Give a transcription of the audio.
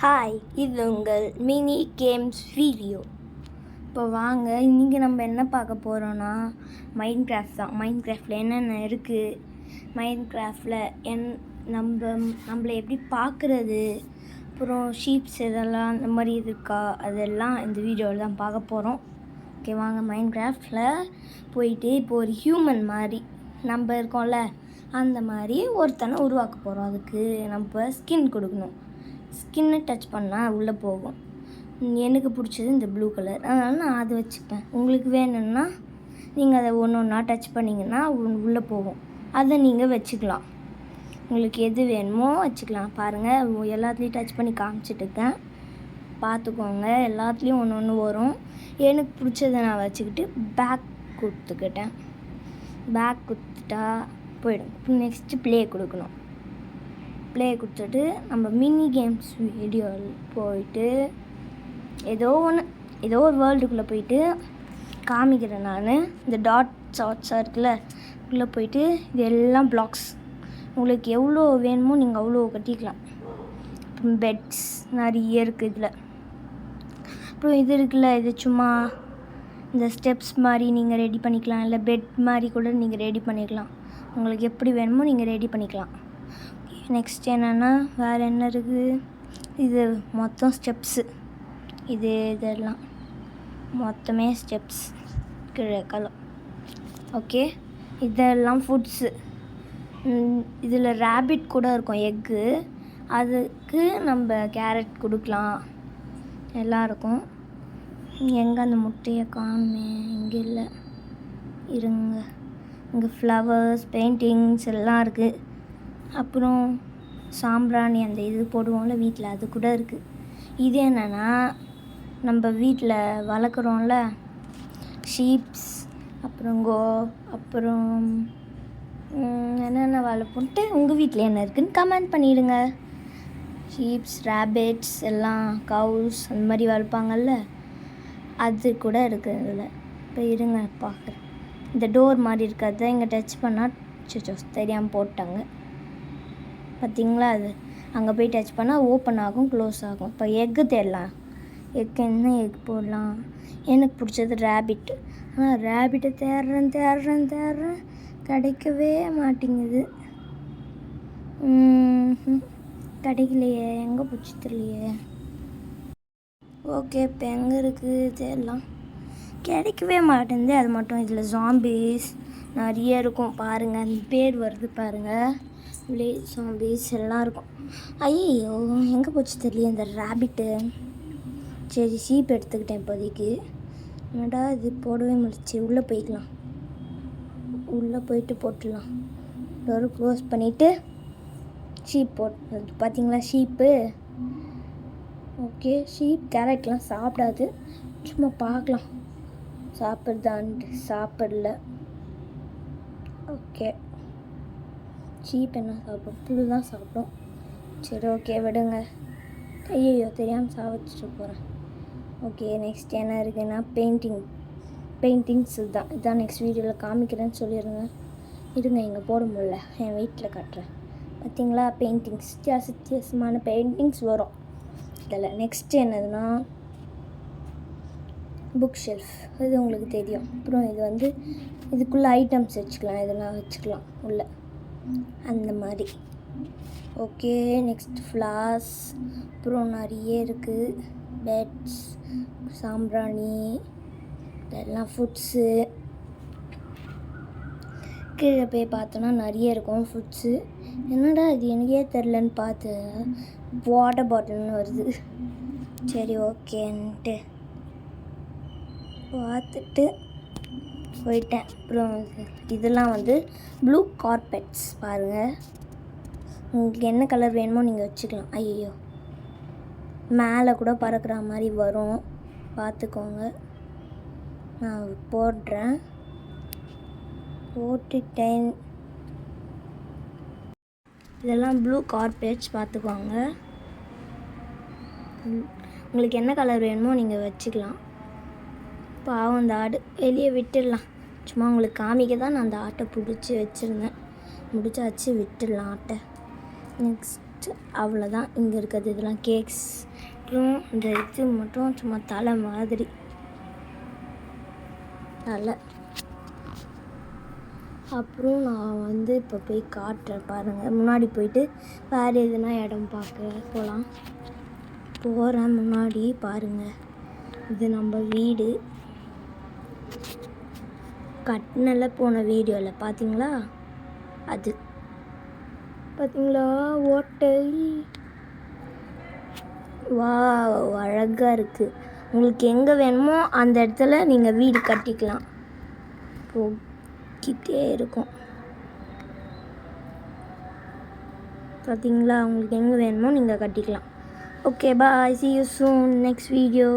Hi, இது உங்கள் mini games video. இப்போ வாங்க, இன்றைக்கி நம்ம என்ன பார்க்க போகிறோன்னா மைண்ட் கிராஃப்ட் தான். மைண்ட் கிராஃப்டில் என்னென்ன இருக்குது, மைண்ட் கிராஃப்டில் நம்மளை எப்படி பார்க்குறது, அப்புறம் ஷீப்ஸ் இதெல்லாம் அந்த மாதிரி இருக்கா, அதெல்லாம் இந்த வீடியோவில் தான் பார்க்க போகிறோம். ஓகே வாங்க, மைண்ட் கிராஃப்டில் போயிட்டு இப்போ ஒரு ஹியூமன் மாதிரி நம்ம இருக்கோம்ல, அந்த மாதிரி ஒருத்தனை உருவாக்க போகிறோம். அதுக்கு நம்ம ஸ்கின் கொடுக்கணும். ஸ்கின்னை டச் பண்ணால் உள்ளே போகும். எனக்கு பிடிச்சது இந்த ப்ளூ கலர், அதனால் நான் அதை வச்சுப்பேன். உங்களுக்கு வேணும்னா நீங்கள் அதை ஒன்று ஒன்றா டச் பண்ணிங்கன்னா உள்ளே போகும். அதை நீங்கள் வச்சுக்கலாம். உங்களுக்கு எது வேணுமோ வச்சுக்கலாம். பாருங்கள், எல்லாத்துலேயும் டச் பண்ணி காமிச்சிட்ருக்கேன், பார்த்துக்கோங்க. எல்லாத்துலேயும் ஒன்று ஒன்று வரும். எனக்கு பிடிச்சதை நான் வச்சுக்கிட்டு பேக் கொடுத்துக்கிட்டேன். பேக் கொடுத்துட்டா போயிடும். நெக்ஸ்ட்டு ப்ளே கொடுக்கணும். ப்ளே கொடுத்துட்டு நம்ம மினி கேம்ஸ் வீடியோவில் போயிட்டு ஏதோ ஒரு வேர்ல்டுக்குள்ளே போயிட்டு காமிக்கிறேன். நான் இந்த ஷார்ட்ஸாக இருக்குல்ல, உள்ளே போயிட்டு இது எல்லாம் பிளாக்ஸ் உங்களுக்கு எவ்வளோ வேணுமோ நீங்கள் அவ்வளோ கட்டிக்கலாம். அப்புறம் பெட்ஸ் நிறைய இருக்குது இதில். அப்புறம் இது இருக்குல்ல, இது சும்மா இந்த ஸ்டெப்ஸ் மாதிரி நீங்கள் ரெடி பண்ணிக்கலாம், இல்லை பெட் மாதிரி கூட நீங்கள் ரெடி பண்ணிக்கலாம். உங்களுக்கு எப்படி வேணுமோ நீங்கள் ரெடி பண்ணிக்கலாம். நெக்ஸ்ட் என்னென்னா வேறு என்ன இருக்குது, இது மொத்தம் ஸ்டெப்ஸு, இதெல்லாம் மொத்தமே ஸ்டெப்ஸ் கிழக்கலாம். ஓகே, இதெல்லாம் ஃபுட்ஸு. இதில் ரேபிட் கூட இருக்கும், எக்கு. அதுக்கு நம்ம கேரட் கொடுக்கலாம். எல்லாம் இருக்கும். எங்கே அந்த முட்டையை காணுமே, இங்கே இல்லை, இருங்க. இங்கே ஃப்ளவர்ஸ், பெயிண்டிங்ஸ் எல்லாம் இருக்குது. அப்புறம் சாம்பிராணி, அந்த இது போடுவோம்ல வீட்டில், அது கூட இருக்குது. இது என்னென்னா நம்ம வீட்டில் வளர்க்குறோம்ல ஷீப்ஸ், அப்புறம் என்னென்ன வளர்ப்போன்ட்டு உங்கள் வீட்டில் என்ன இருக்குதுன்னு கமெண்ட் பண்ணிவிடுங்க. ஷீப்ஸ், ரேபிட்ஸ் எல்லாம், கவுஸ் அந்த மாதிரி வளர்ப்பாங்கல்ல, அது கூட இருக்குது இதில். இப்போ இருங்க பார்க்குறேன். இந்த டோர் மாதிரி இருக்கிறத இங்கே டச் பண்ணால் தெரியாமல் போட்டாங்க, பார்த்தீங்களா? அது அங்கே போய் டச் பண்ணால் ஓப்பன் ஆகும், க்ளோஸ் ஆகும். இப்போ எக்கு தேடலாம். என்ன எக் போடலாம்? எனக்கு பிடிச்சது ரேபிட். ஆனால் ரேபிட்டை தேடுறேன் கிடைக்கவே மாட்டேங்குது. கிடைக்கலையே, எங்கே பிடிச்சி தெரியலையே. ஓகே, இப்போ எங்கே இருக்குது தேடலாம். கிடைக்கவே மாட்டேங்குது. அது மட்டும் இதில் ஜாம்பீஸ் நிறைய இருக்கும். பாருங்கள், அந்த பேர் வருது பாருங்கள், வில்லேஜ் ஜாம்பீஸ் எல்லாம் இருக்கும். ஐயோ, எங்கே போச்சு தெரியல இந்த ரேபிட்டு. சரி, ஷீப் எடுத்துக்கிட்டேன் இப்போதைக்கு. என்னடா இது போடவே முடிச்சு. உள்ளே போய்க்கலாம், உள்ளே போயிட்டு போட்டுடலாம். டோர் க்ளோஸ் பண்ணிவிட்டு ஷீப் போட்டு, பார்த்தீங்களா ஷீப்பு. ஓகே, ஷீப் கேரட்லாம் சாப்பிடாது, சும்மா பார்க்கலாம் சாப்பிட்தான்ட்டு. சாப்பிடல. ஓகே, ஷீப் என்ன சாப்பிடும்? புழு தான் சாப்பிடும். சரி, ஓகே விடுங்க. ஐயோ, தெரியாமல் சாப்பிட்டு போகிறேன். ஓகே, நெக்ஸ்ட் என்ன இருக்குன்னா பெயிண்டிங்ஸ் இதுதான் நெக்ஸ்ட் வீடியோவில் காமிக்கிறேன்னு சொல்லிடுங்க. இருங்க, இங்கே போட முடியல, என் வீட்டில் காட்டுறேன். பார்த்தீங்களா, பெயிண்டிங்ஸ் வித்தியாசமான பெயிண்டிங்ஸ் வரும் இதில். நெக்ஸ்ட்டு என்னதுன்னா புக் ஷெல்ஃப், இது உங்களுக்கு தெரியும். அப்புறம் இது இதுக்குள்ளே ஐட்டம்ஸ் வச்சுக்கலாம், இதெல்லாம் வச்சுக்கலாம் உள்ளே, அந்த மாதிரி. ஓகே, நெக்ஸ்ட் ஃப்ளார்ஸ், அப்புறம் நிறைய இருக்குது. பெட்ஸ், சாம்பிராணி, இதெல்லாம் ஃபுட்ஸு. கீழே போய் பார்த்தோன்னா நிறைய இருக்கும் ஃபுட்ஸு. என்னடா இது எனக்கே தெரிலன்னு பார்த்து வாட்டர் பாட்டில்னு வருது. சரி, ஓகேன்ட்டு பார்த்துட்டு போயிட்டேன். அப்புறம் இதெல்லாம் ப்ளூ கார்பெட்ஸ். பாருங்கள், உங்களுக்கு என்ன கலர் வேணுமோ நீங்கள் வச்சுக்கலாம். ஐயோ, மேலே கூட பறக்கிற மாதிரி வரும், பார்த்துக்கோங்க. நான் போட்டுட்டேன். இதெல்லாம் ப்ளூ கார்பெட்ஸ், பார்த்துக்கோங்க. உங்களுக்கு என்ன கலர் வேணுமோ நீங்கள் வச்சுக்கலாம். பாவம், அந்த ஆடு வெளியே விட்டுடலாம். சும்மா உங்களுக்கு காமிக்க தான் நான் அந்த ஆட்டை பிடிச்சி வச்சுருந்தேன். முடிச்சாச்சு, விட்டுடலாம் ஆட்டை. நெக்ஸ்ட் அவ்வளோதான். இங்கே இருக்கிறது இதெல்லாம் கேக்ஸ். அப்புறம் இந்த இது மட்டும் சும்மா தலை மாதிரி தலை. அப்புறம் நான் வந்து இப்போ போய் காட்டுறேன் பாருங்கள். முன்னாடி போயிட்டு வேறு எதுனா இடம் பார்க்க போகலாம். போகிறேன் முன்னாடி பாருங்கள். இது நம்ம வீடு. கட்டினல போன வீடியோவில் பார்த்தீங்களா? அது பார்த்தீங்களா ஓட்டை. வா அழகாக இருக்குது. உங்களுக்கு எங்கே வேணுமோ அந்த இடத்துல நீங்கள் வீடு கட்டிக்கலாம். போக்கிட்டே இருக்கும். பார்த்தீங்களா? உங்களுக்கு எங்கே வேணுமோ நீங்கள் கட்டிக்கலாம். Okay bye, see you soon next video.